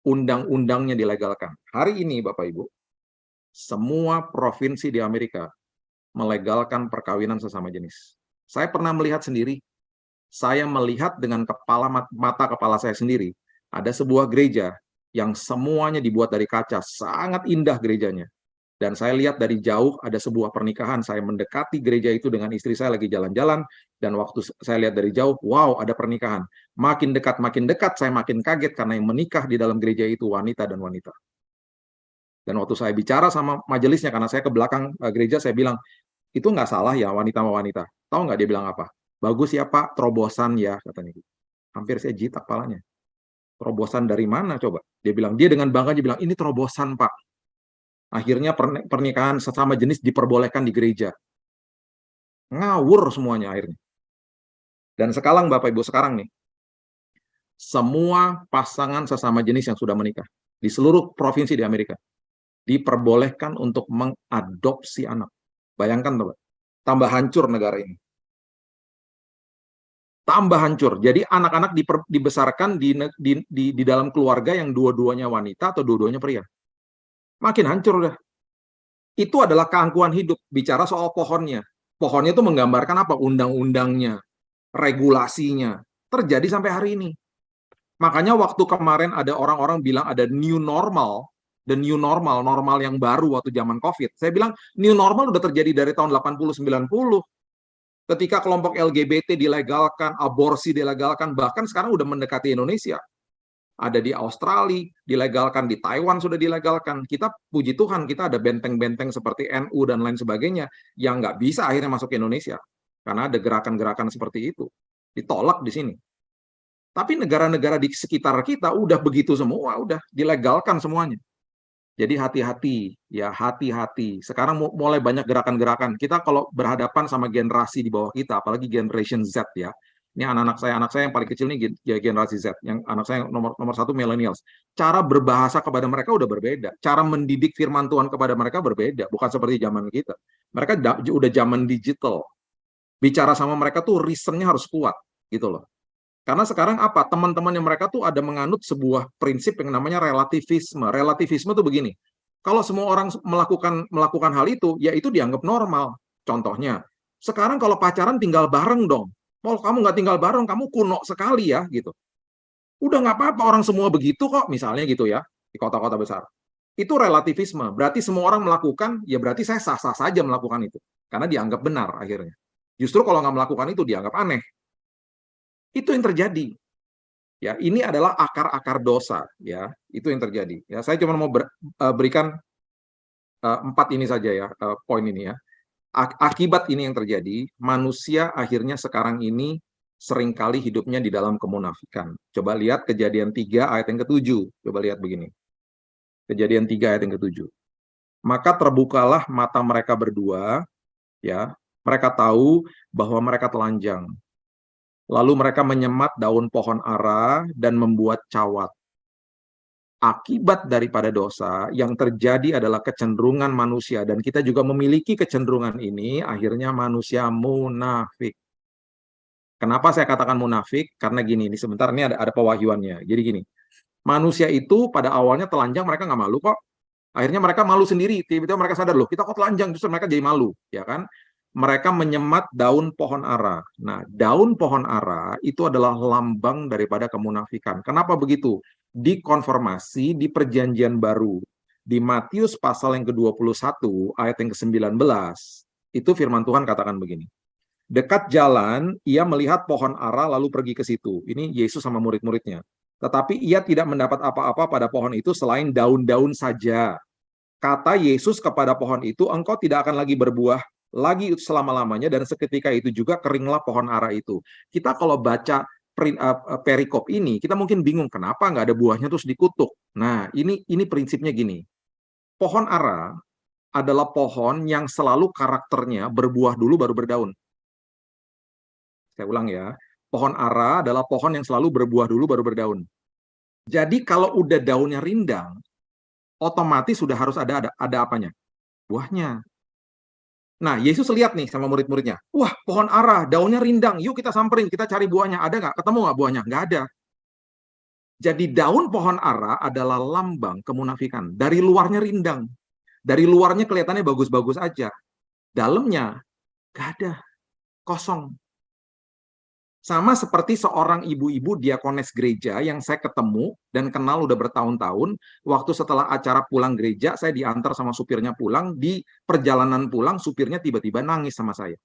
Undang-undangnya dilegalkan. Hari ini, Bapak Ibu, semua provinsi di Amerika melegalkan perkawinan sesama jenis. Saya pernah melihat sendiri. Saya melihat dengan mata kepala saya sendiri, ada sebuah gereja yang semuanya dibuat dari kaca, sangat indah gerejanya. Dan saya lihat dari jauh ada sebuah pernikahan, saya mendekati gereja itu dengan istri saya lagi jalan-jalan, dan waktu saya lihat dari jauh, wow, ada pernikahan. Makin dekat, saya makin kaget karena yang menikah di dalam gereja itu wanita dan wanita. Dan waktu saya bicara sama majelisnya, karena saya ke belakang gereja, saya bilang, itu nggak salah ya wanita sama wanita. Tahu nggak dia bilang apa? Bagus ya Pak, terobosan ya, katanya. Hampir saya jitak kepalanya. Terobosan dari mana coba? Dia bilang, dia dengan bangga, dia bilang, ini terobosan Pak. Akhirnya pernikahan sesama jenis diperbolehkan di gereja. Ngawur semuanya akhirnya. Dan sekarang Bapak Ibu, sekarang nih, semua pasangan sesama jenis yang sudah menikah, di seluruh provinsi di Amerika, diperbolehkan untuk mengadopsi anak. Bayangkan Bapak, tambah hancur negara ini. Tambah hancur. Jadi anak-anak dibesarkan di dalam keluarga yang dua-duanya wanita atau dua-duanya pria. Makin hancur udah. Itu adalah keangkuhan hidup. Bicara soal pohonnya. Pohonnya itu menggambarkan apa? Undang-undangnya, regulasinya. Terjadi sampai hari ini. Makanya waktu kemarin ada orang-orang bilang ada new normal, the new normal, normal yang baru waktu zaman COVID. Saya bilang new normal udah terjadi dari tahun 80-90. Ketika kelompok LGBT dilegalkan, aborsi dilegalkan, bahkan sekarang udah mendekati Indonesia. Ada di Australia, dilegalkan, di Taiwan sudah dilegalkan. Kita, puji Tuhan, kita ada benteng-benteng seperti NU dan lain sebagainya, yang nggak bisa akhirnya masuk ke Indonesia. Karena ada gerakan-gerakan seperti itu. Ditolak di sini. Tapi negara-negara di sekitar kita udah begitu semua, udah dilegalkan semuanya. Jadi hati-hati, ya hati-hati. Sekarang mulai banyak gerakan-gerakan. Kita kalau berhadapan sama generasi di bawah kita, apalagi generation Z ya. Ini anak saya yang paling kecil nih generasi Z. Yang anak saya nomor satu millennials. Cara berbahasa kepada mereka udah berbeda. Cara mendidik firman Tuhan kepada mereka berbeda. Bukan seperti zaman kita. Mereka udah zaman digital. Bicara sama mereka tuh reasonnya harus kuat, gitu loh. Karena sekarang apa? Teman-teman yang mereka tuh ada menganut sebuah prinsip yang namanya relativisme. Relativisme tuh begini. Kalau semua orang melakukan hal itu, ya itu dianggap normal. Contohnya, sekarang kalau pacaran tinggal bareng dong. Kalau kamu nggak tinggal bareng, kamu kuno sekali ya, gitu. Udah nggak apa-apa, orang semua begitu kok, misalnya gitu ya, di kota-kota besar. Itu relativisme. Berarti semua orang melakukan, ya berarti saya sah-sah saja melakukan itu. Karena dianggap benar akhirnya. Justru kalau nggak melakukan itu, dianggap aneh. Itu yang terjadi. Ya, ini adalah akar-akar dosa, ya. Itu yang terjadi. Ya, saya cuma mau berikan 4 ini saja ya, poin ini ya. Akibat ini yang terjadi, manusia akhirnya sekarang ini seringkali hidupnya di dalam kemunafikan. Coba lihat Kejadian 3 ayat yang ke-7. Coba lihat begini. Kejadian 3 ayat yang ke-7. Maka terbukalah mata mereka berdua, ya. Mereka tahu bahwa mereka telanjang. Lalu mereka menyemat daun pohon ara dan membuat cawat. Akibat daripada dosa yang terjadi adalah kecenderungan manusia, dan kita juga memiliki kecenderungan ini, akhirnya manusia munafik. Kenapa saya katakan munafik? Karena gini, ini sebentar, ini ada pewahyuannya. Jadi gini, manusia itu pada awalnya telanjang, mereka nggak malu kok. Akhirnya mereka malu sendiri, tiba-tiba mereka sadar, loh kita kok telanjang, justru mereka jadi malu, ya kan? Mereka menyemat daun pohon ara. Nah, daun pohon ara itu adalah lambang daripada kemunafikan. Kenapa begitu? Dikonfirmasi di perjanjian baru. Di Matius pasal yang ke-21, ayat yang ke-19, itu firman Tuhan katakan begini. Dekat jalan, ia melihat pohon ara lalu pergi ke situ. Ini Yesus sama murid-muridnya. Tetapi ia tidak mendapat apa-apa pada pohon itu selain daun-daun saja. Kata Yesus kepada pohon itu, engkau tidak akan lagi berbuah lagi selama-lamanya, dan seketika itu juga keringlah pohon ara itu. Kita kalau baca perikop ini, kita mungkin bingung, kenapa nggak ada buahnya terus dikutuk. Nah, ini prinsipnya gini. Pohon ara adalah pohon yang selalu karakternya berbuah dulu baru berdaun. Saya ulang ya. Pohon ara adalah pohon yang selalu berbuah dulu baru berdaun. Jadi kalau udah daunnya rindang, otomatis sudah harus ada apanya? Buahnya. Nah, Yesus lihat nih sama murid-muridnya. Wah, pohon ara, daunnya rindang. Yuk kita samperin, kita cari buahnya. Ada nggak? Ketemu nggak buahnya? Nggak ada. Jadi daun pohon ara adalah lambang kemunafikan. Dari luarnya rindang. Dari luarnya kelihatannya bagus-bagus aja. Dalamnya nggak ada. Kosong. Sama seperti seorang ibu-ibu diakones gereja yang saya ketemu dan kenal udah bertahun-tahun. Waktu setelah acara pulang gereja, saya diantar sama supirnya pulang. Di perjalanan pulang, supirnya tiba-tiba nangis sama saya.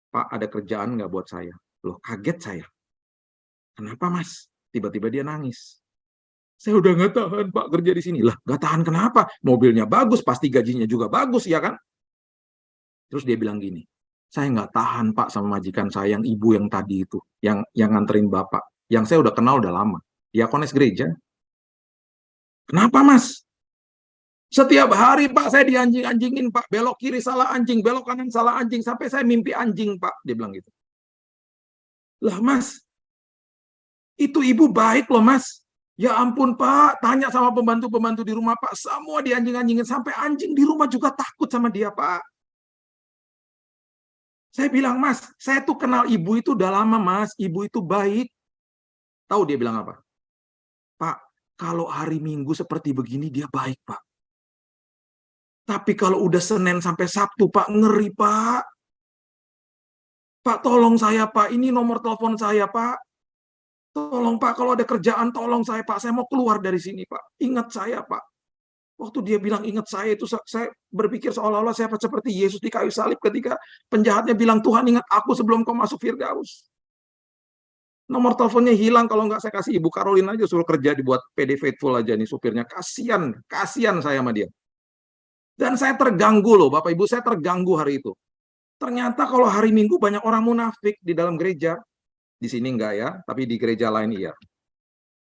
Pak, ada kerjaan nggak buat saya? Loh, kaget saya. Kenapa, Mas? Tiba-tiba dia nangis. Saya udah nggak tahan, Pak, kerja di sini. Lah, nggak tahan kenapa? Mobilnya bagus, pasti gajinya juga bagus, ya kan? Terus dia bilang gini, saya nggak tahan Pak sama majikan saya yang ibu yang tadi itu, yang nganterin Bapak, yang saya udah kenal udah lama, diakones gereja. Kenapa Mas? Setiap hari Pak saya dianjing-anjingin Pak, belok kiri salah anjing, belok kanan salah anjing, sampai saya mimpi anjing Pak, dia bilang gitu. Lah Mas, itu ibu baik loh Mas. Ya ampun Pak, tanya sama pembantu-pembantu di rumah Pak, semua dianjing-anjingin, sampai anjing di rumah juga takut sama dia Pak. Saya bilang, Mas, saya tuh kenal ibu itu udah lama, Mas. Ibu itu baik. Tahu dia bilang apa? Pak, kalau hari Minggu seperti begini, dia baik, Pak. Tapi kalau udah Senin sampai Sabtu, Pak, ngeri, Pak. Pak, tolong saya, Pak. Ini nomor telepon saya, Pak. Tolong, Pak, kalau ada kerjaan, tolong saya, Pak. Saya mau keluar dari sini, Pak. Ingat saya, Pak. Waktu dia bilang ingat saya itu, saya berpikir seolah-olah saya seperti Yesus di kayu salib ketika penjahatnya bilang, Tuhan ingat aku sebelum kau masuk Firdaus. Nomor teleponnya hilang, kalau nggak saya kasih Ibu Karolin aja, suruh kerja dibuat PD Faithful aja nih supirnya. Kasian saya sama dia. Dan saya terganggu loh, Bapak Ibu, saya terganggu hari itu. Ternyata kalau hari Minggu banyak orang munafik di dalam gereja. Di sini enggak ya, tapi di gereja lain iya.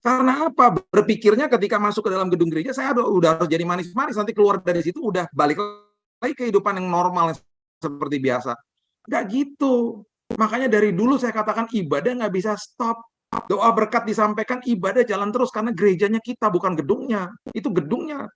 Karena apa? Berpikirnya ketika masuk ke dalam gedung gereja, saya udah harus jadi manis-manis, nanti keluar dari situ udah balik lagi kehidupan yang normal seperti biasa. Nggak gitu. Makanya dari dulu saya katakan ibadah nggak bisa stop. Doa berkat disampaikan, ibadah jalan terus, karena gerejanya kita, bukan gedungnya. Itu gedungnya.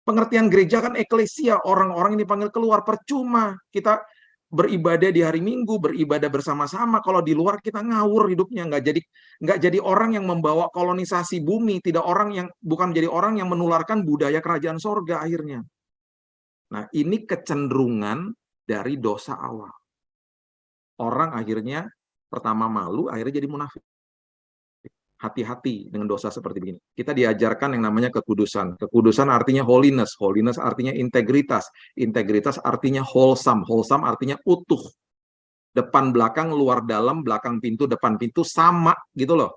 Pengertian gereja kan eklesia, orang-orang ini dipanggil keluar, percuma. Kita beribadah di hari Minggu, beribadah bersama-sama. Kalau di luar kita ngawur hidupnya, nggak jadi orang yang membawa kolonisasi bumi, bukan jadi orang yang menularkan budaya kerajaan sorga akhirnya. Nah, ini kecenderungan dari dosa awal. Orang akhirnya pertama malu, akhirnya jadi munafik. Hati-hati dengan dosa seperti begini. Kita diajarkan yang namanya kekudusan. Kekudusan artinya holiness. Holiness artinya integritas. Integritas artinya wholesome. Wholesome artinya utuh. Depan belakang, luar dalam, belakang pintu, depan pintu, sama gitu loh.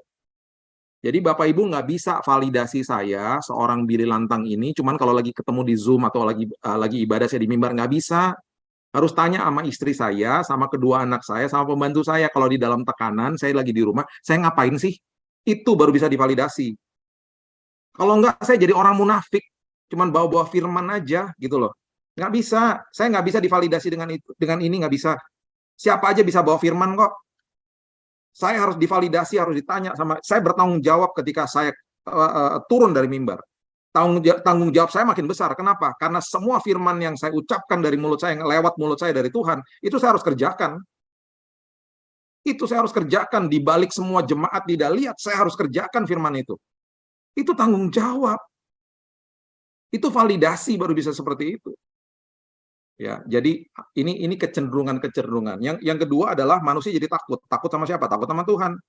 Jadi Bapak Ibu nggak bisa validasi saya, seorang Billy Lantang ini, cuman kalau lagi ketemu di Zoom atau lagi ibadah saya di mimbar, nggak bisa. Harus tanya sama istri saya, sama kedua anak saya, sama pembantu saya. Kalau di dalam tekanan, saya lagi di rumah, saya ngapain sih? Itu baru bisa divalidasi. Kalau enggak, saya jadi orang munafik, cuman bawa-bawa firman aja gitu loh. Nggak bisa, saya nggak bisa divalidasi dengan ini nggak bisa. Siapa aja bisa bawa firman kok. Saya harus divalidasi, harus ditanya saya bertanggung jawab ketika saya turun dari mimbar. Tanggung jawab saya makin besar. Kenapa? Karena semua firman yang saya ucapkan dari mulut saya, yang lewat mulut saya dari Tuhan, itu saya harus kerjakan. Itu saya harus kerjakan, di balik semua jemaat tidak lihat, saya harus kerjakan firman itu. Itu tanggung jawab. Itu validasi baru bisa seperti itu. Ya, jadi ini kecenderungan. Yang kedua adalah manusia jadi takut. Takut sama siapa? Takut sama Tuhan.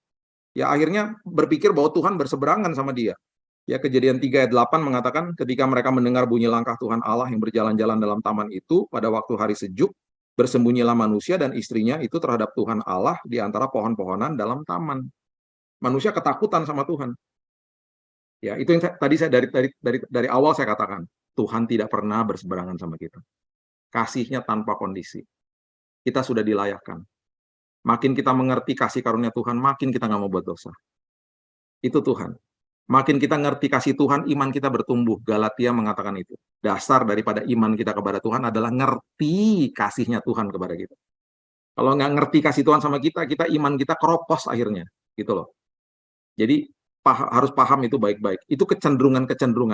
Ya akhirnya berpikir bahwa Tuhan berseberangan sama dia. Ya, Kejadian 3 ayat 8 mengatakan ketika mereka mendengar bunyi langkah Tuhan Allah yang berjalan-jalan dalam taman itu pada waktu hari sejuk, bersembunyilah manusia dan istrinya itu terhadap Tuhan Allah di antara pohon-pohonan dalam taman. Manusia ketakutan sama Tuhan. Ya, itu yang tadi saya dari awal saya katakan, Tuhan tidak pernah berseberangan sama kita. Kasihnya tanpa kondisi. Kita sudah dilayakkan. Makin kita mengerti kasih karunia Tuhan, makin kita nggak mau buat dosa. Itu Tuhan. Makin kita ngerti kasih Tuhan, iman kita bertumbuh. Galatia mengatakan itu. Dasar daripada iman kita kepada Tuhan adalah ngerti kasihnya Tuhan kepada kita. Kalau nggak ngerti kasih Tuhan sama kita iman kita keropos akhirnya. Gitu loh. Jadi harus paham itu baik-baik. Itu kecenderungan.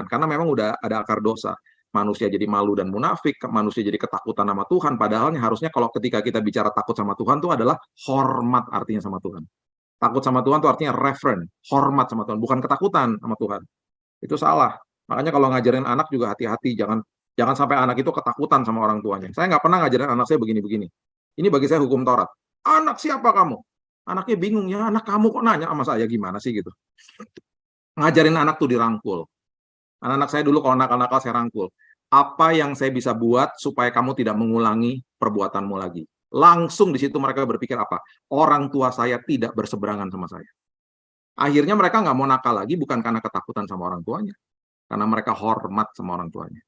Karena memang udah ada akar dosa. Manusia jadi malu dan munafik, manusia jadi ketakutan sama Tuhan. Padahal harusnya kalau ketika kita bicara takut sama Tuhan itu adalah hormat artinya sama Tuhan. Takut sama Tuhan itu artinya reverent, hormat sama Tuhan, bukan ketakutan sama Tuhan. Itu salah. Makanya kalau ngajarin anak juga hati-hati, jangan sampai anak itu ketakutan sama orang tuanya. Saya nggak pernah ngajarin anak saya begini-begini. Ini bagi saya hukum Taurat. Anak siapa kamu? Anaknya bingung, ya anak kamu kok nanya sama saya, gimana sih gitu. Ngajarin anak tuh dirangkul. Anak-anak saya dulu kalau nakal-nakal saya rangkul. Apa yang saya bisa buat supaya kamu tidak mengulangi perbuatanmu lagi? Langsung di situ mereka berpikir apa? Orang tua saya tidak berseberangan sama saya. Akhirnya mereka nggak mau nakal lagi bukan karena ketakutan sama orang tuanya. Karena mereka hormat sama orang tuanya.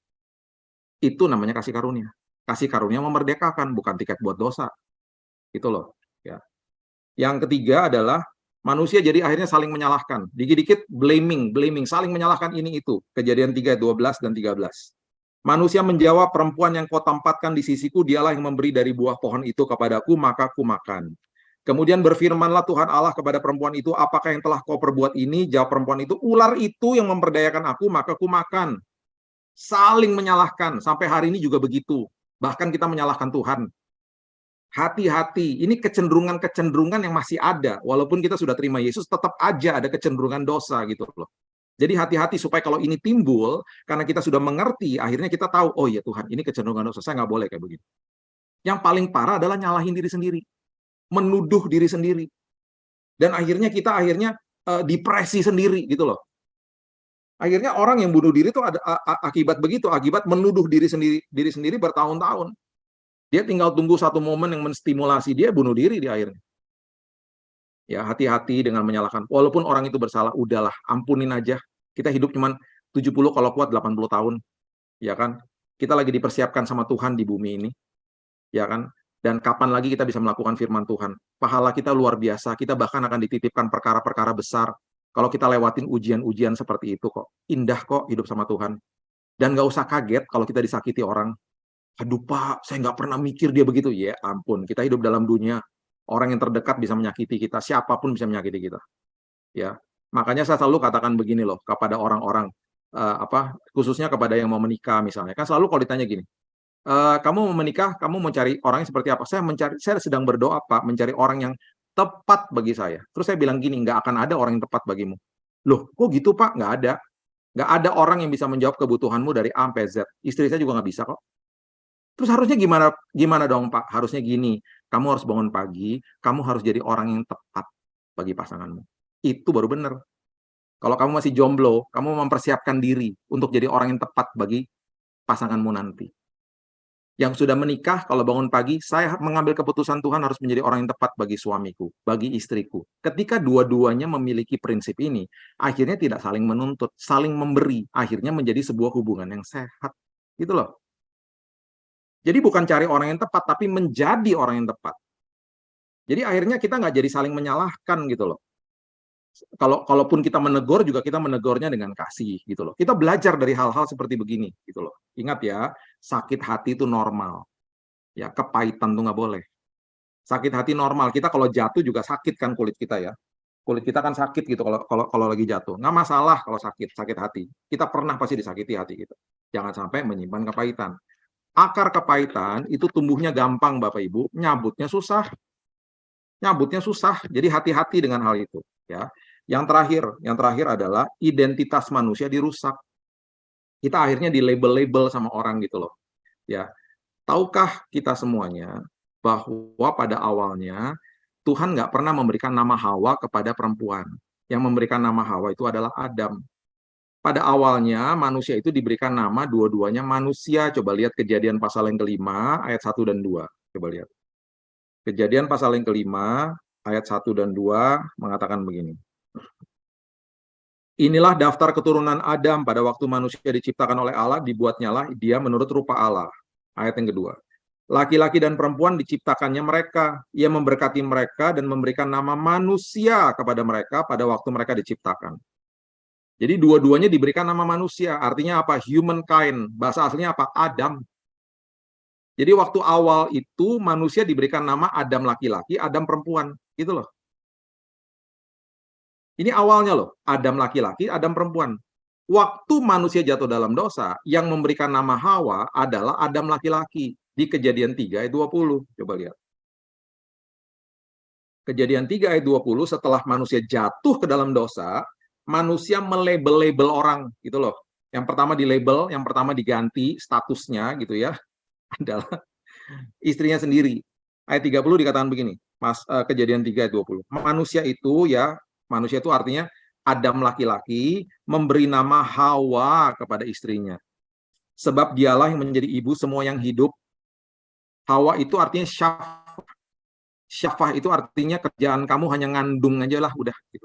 Itu namanya kasih karunia. Kasih karunia memerdekakan, bukan tiket buat dosa. Itu loh. Ya. Yang ketiga adalah manusia jadi akhirnya saling menyalahkan. Dikit-dikit blaming, saling menyalahkan ini itu. Kejadian 3, 12 dan 13. Manusia menjawab, perempuan yang kau tempatkan di sisiku, dialah yang memberi dari buah pohon itu kepadaku, maka ku makan. Kemudian berfirmanlah Tuhan Allah kepada perempuan itu, apakah yang telah kau perbuat ini? Jawab perempuan itu, ular itu yang memperdayakan aku, maka ku makan. Saling menyalahkan, sampai hari ini juga begitu. Bahkan kita menyalahkan Tuhan. Hati-hati, ini kecenderungan yang masih ada. Walaupun kita sudah terima Yesus, tetap aja ada kecenderungan dosa gitu loh. Jadi hati-hati supaya kalau ini timbul, karena kita sudah mengerti, akhirnya kita tahu, oh iya Tuhan, ini kecenderungan dosa, saya nggak boleh kayak begitu. Yang paling parah adalah nyalahin diri sendiri, menuduh diri sendiri, dan akhirnya kita depresi sendiri gitu loh. Akhirnya orang yang bunuh diri itu ada akibat begitu, akibat menuduh diri sendiri bertahun-tahun. Dia tinggal tunggu satu momen yang menstimulasi dia bunuh diri di akhirnya. Ya, hati-hati dengan menyalahkan. Walaupun orang itu bersalah, udahlah, ampunin aja. Kita hidup cuman 70 kalau kuat 80 tahun, ya kan? Kita lagi dipersiapkan sama Tuhan di bumi ini, ya kan? Dan kapan lagi kita bisa melakukan firman Tuhan? Pahala kita luar biasa, kita bahkan akan dititipkan perkara-perkara besar. Kalau kita lewatin ujian-ujian seperti itu kok. Indah kok hidup sama Tuhan. Dan nggak usah kaget kalau kita disakiti orang. Aduh Pak, saya nggak pernah mikir dia begitu. Ya ampun, kita hidup dalam dunia. Orang yang terdekat bisa menyakiti kita, siapapun bisa menyakiti kita. Ya, makanya saya selalu katakan begini loh kepada orang-orang, khususnya kepada yang mau menikah misalnya. Kan selalu kalau ditanya gini, kamu mau menikah, kamu mau cari orang yang seperti apa? Saya sedang berdoa Pak, mencari orang yang tepat bagi saya. Terus saya bilang gini, nggak akan ada orang yang tepat bagimu. Loh, kok gitu Pak? Nggak ada. Nggak ada orang yang bisa menjawab kebutuhanmu dari A sampai Z. Istri saya juga nggak bisa kok. Terus harusnya gimana gimana dong Pak? Harusnya gini, kamu harus bangun pagi, kamu harus jadi orang yang tepat bagi pasanganmu. Itu baru benar. Kalau kamu masih jomblo, kamu mempersiapkan diri untuk jadi orang yang tepat bagi pasanganmu nanti. Yang sudah menikah, kalau bangun pagi, saya mengambil keputusan Tuhan harus menjadi orang yang tepat bagi suamiku, bagi istriku. Ketika dua-duanya memiliki prinsip ini, akhirnya tidak saling menuntut, saling memberi, akhirnya menjadi sebuah hubungan yang sehat. Gitu loh. Jadi bukan cari orang yang tepat, tapi menjadi orang yang tepat. Jadi akhirnya kita nggak jadi saling menyalahkan gitu loh. Kalaupun kita menegur juga kita menegurnya dengan kasih gitu loh. Kita belajar dari hal-hal seperti begini gitu loh. Ingat ya, sakit hati itu normal. Ya, kepahitan tuh nggak boleh. Sakit hati normal. Kita kalau jatuh juga sakit kan kulit kita ya. Kulit kita kan sakit gitu kalau lagi jatuh. Nggak masalah kalau sakit hati. Kita pernah pasti disakiti hati kita. Jangan sampai menyimpan kepahitan. Akar kepahitan itu tumbuhnya gampang Bapak Ibu, nyabutnya susah. Nyabutnya susah. Jadi hati-hati dengan hal itu ya. Yang terakhir adalah identitas manusia dirusak. Kita akhirnya di label-label sama orang gitu loh. Ya. Tahukah kita semuanya bahwa pada awalnya Tuhan nggak pernah memberikan nama Hawa kepada perempuan. Yang memberikan nama Hawa itu adalah Adam. Pada awalnya manusia itu diberikan nama dua-duanya manusia. Coba lihat Kejadian pasal yang kelima ayat 1 dan 2. Coba lihat. Kejadian pasal yang kelima ayat 1 dan 2 mengatakan begini. Inilah daftar keturunan Adam pada waktu manusia diciptakan oleh Allah, dibuatnyalah dia menurut rupa Allah. Ayat yang kedua. Laki-laki dan perempuan diciptakannya mereka. Ia memberkati mereka dan memberikan nama manusia kepada mereka pada waktu mereka diciptakan. Jadi dua-duanya diberikan nama manusia. Artinya apa? Humankind. Bahasa aslinya apa? Adam. Jadi waktu awal itu manusia diberikan nama Adam laki-laki, Adam perempuan. Gitu loh. Ini awalnya loh, Adam laki-laki, Adam perempuan. Waktu manusia jatuh dalam dosa, yang memberikan nama Hawa adalah Adam laki-laki. Di Kejadian 3 ayat 20. Coba lihat. Kejadian 3 ayat 20, setelah manusia jatuh ke dalam dosa, manusia melabel-label orang gitu loh. Yang pertama dilabel, yang pertama diganti statusnya gitu ya, adalah istrinya sendiri. Ayat 30 dikatakan begini, Kejadian 3 ayat 20. Manusia itu artinya Adam laki-laki memberi nama Hawa kepada istrinya. Sebab dialah yang menjadi ibu semua yang hidup. Hawa itu artinya syafah. Syafah itu artinya kerjaan kamu hanya ngandung aja lah, udah gitu.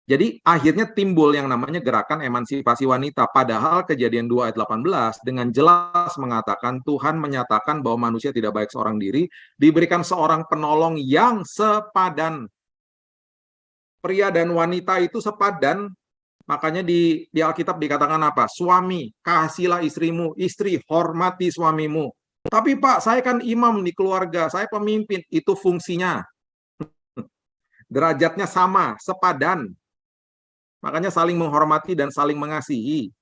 Jadi akhirnya timbul yang namanya gerakan emansipasi wanita. Padahal Kejadian 2 ayat 18 dengan jelas mengatakan Tuhan menyatakan bahwa manusia tidak baik seorang diri, diberikan seorang penolong yang sepadan. Pria dan wanita itu sepadan. Makanya di Alkitab dikatakan apa? Suami, kasihilah istrimu, istri, hormati suamimu. Tapi Pak, saya kan imam di keluarga, saya pemimpin, itu fungsinya. Derajatnya sama, sepadan. Makanya saling menghormati dan saling mengasihi.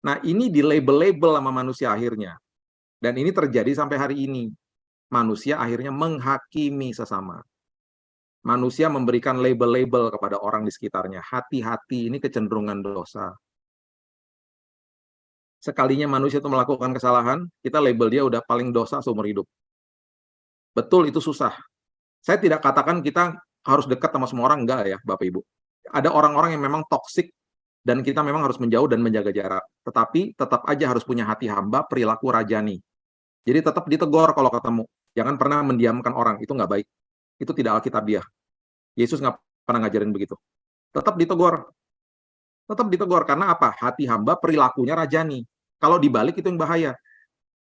Nah, ini di label-label sama manusia akhirnya. Dan ini terjadi sampai hari ini. Manusia akhirnya menghakimi sesama. manusia memberikan label-label kepada orang di sekitarnya. Hati-hati, ini kecenderungan dosa. Sekalinya manusia itu melakukan kesalahan, kita label dia udah paling dosa seumur hidup. Betul, itu susah. Saya tidak katakan kita harus dekat sama semua orang, enggak ya, Bapak Ibu. Ada orang-orang yang memang toksik, dan kita memang harus menjauh dan menjaga jarak. Tetapi tetap aja harus punya hati hamba, perilaku rajani. Jadi tetap ditegur kalau ketemu. Jangan pernah mendiamkan orang, itu nggak baik. Itu tidak alkitabiah. Yesus nggak pernah ngajarin begitu. Tetap ditegur. Tetap ditegur, karena apa? Hati hamba, perilakunya rajani. Kalau dibalik itu yang bahaya.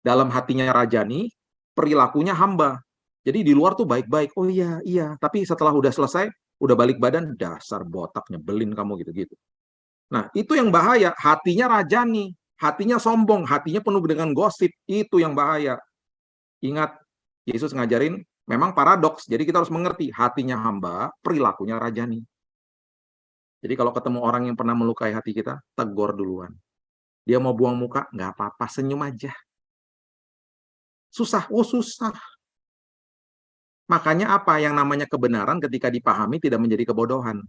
Dalam hatinya rajani, perilakunya hamba. Jadi di luar tuh baik-baik. Oh iya, iya. Tapi setelah udah selesai, udah balik badan, dasar botak, nyebelin kamu gitu-gitu. Nah, itu yang bahaya. Hatinya rajani, hatinya sombong, hatinya penuh dengan gosip. Itu yang bahaya. Ingat, Yesus ngajarin, memang paradoks. Jadi kita harus mengerti, hatinya hamba, perilakunya rajani. Jadi kalau ketemu orang yang pernah melukai hati kita, tegur duluan. Dia mau buang muka, nggak apa-apa, senyum aja. Susah, oh susah. Makanya apa? Yang namanya kebenaran ketika dipahami tidak menjadi kebodohan.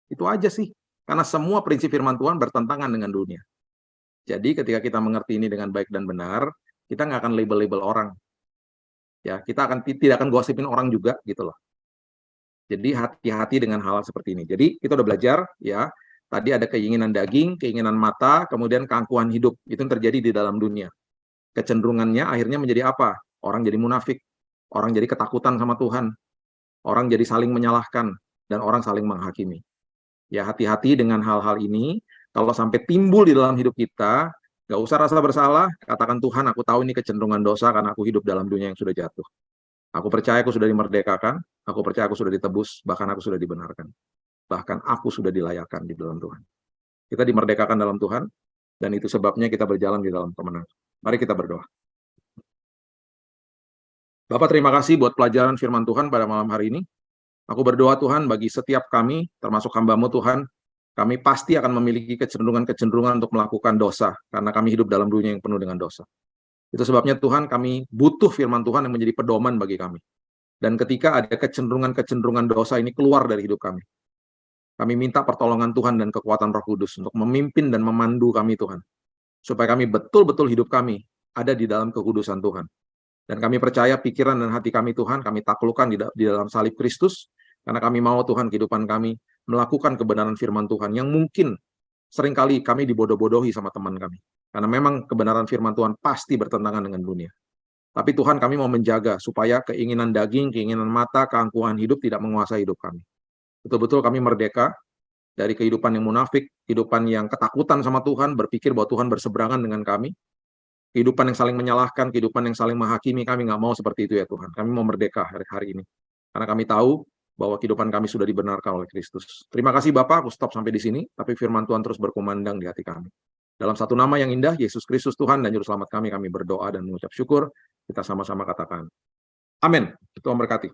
Itu aja sih. Karena semua prinsip firman Tuhan bertentangan dengan dunia. Jadi ketika kita mengerti ini dengan baik dan benar, kita nggak akan label-label orang. Ya, kita tidak akan gosipin orang juga gitu loh. Jadi hati-hati dengan hal seperti ini. Jadi kita udah belajar ya. Tadi ada keinginan daging, keinginan mata, kemudian keangkuhan hidup. Itu yang terjadi di dalam dunia. Kecenderungannya akhirnya menjadi apa? Orang jadi munafik, orang jadi ketakutan sama Tuhan, orang jadi saling menyalahkan, dan orang saling menghakimi. Ya, hati-hati dengan hal-hal ini. Kalau sampai timbul di dalam hidup kita, nggak usah rasa bersalah, katakan Tuhan, aku tahu ini kecenderungan dosa karena aku hidup dalam dunia yang sudah jatuh. Aku percaya aku sudah dimerdekakan, aku percaya aku sudah ditebus, bahkan aku sudah dibenarkan. Bahkan aku sudah dilayakkan di dalam Tuhan. Kita dimerdekakan dalam Tuhan, dan itu sebabnya kita berjalan di dalam kemenangan. Mari kita berdoa. Bapak, terima kasih buat pelajaran firman Tuhan pada malam hari ini. Aku berdoa Tuhan bagi setiap kami, termasuk hamba-Mu Tuhan, kami pasti akan memiliki kecenderungan-kecenderungan untuk melakukan dosa, karena kami hidup dalam dunia yang penuh dengan dosa. Itu sebabnya Tuhan, kami butuh firman Tuhan yang menjadi pedoman bagi kami. Dan ketika ada kecenderungan-kecenderungan dosa ini keluar dari hidup kami, kami minta pertolongan Tuhan dan kekuatan Roh Kudus untuk memimpin dan memandu kami Tuhan. Supaya kami betul-betul hidup kami ada di dalam kekudusan Tuhan. Dan kami percaya pikiran dan hati kami Tuhan, kami taklukkan di dalam salib Kristus, karena kami mau Tuhan kehidupan kami melakukan kebenaran firman Tuhan, yang mungkin seringkali kami dibodoh-bodohi sama teman kami. Karena memang kebenaran firman Tuhan pasti bertentangan dengan dunia. Tapi Tuhan, kami mau menjaga supaya keinginan daging, keinginan mata, keangkuhan hidup tidak menguasai hidup kami. Betul-betul kami merdeka dari kehidupan yang munafik, kehidupan yang ketakutan sama Tuhan, berpikir bahwa Tuhan berseberangan dengan kami, kehidupan yang saling menyalahkan, kehidupan yang saling menghakimi. Kami nggak mau seperti itu ya Tuhan. Kami mau merdeka hari ini. Karena kami tahu bahwa kehidupan kami sudah dibenarkan oleh Kristus. Terima kasih Bapak, aku stop sampai di sini, tapi firman Tuhan terus berkumandang di hati kami. Dalam satu nama yang indah, Yesus Kristus Tuhan dan Juru Selamat kami berdoa dan mengucap syukur. Kita sama-sama katakan, amin. Tuhan berkati.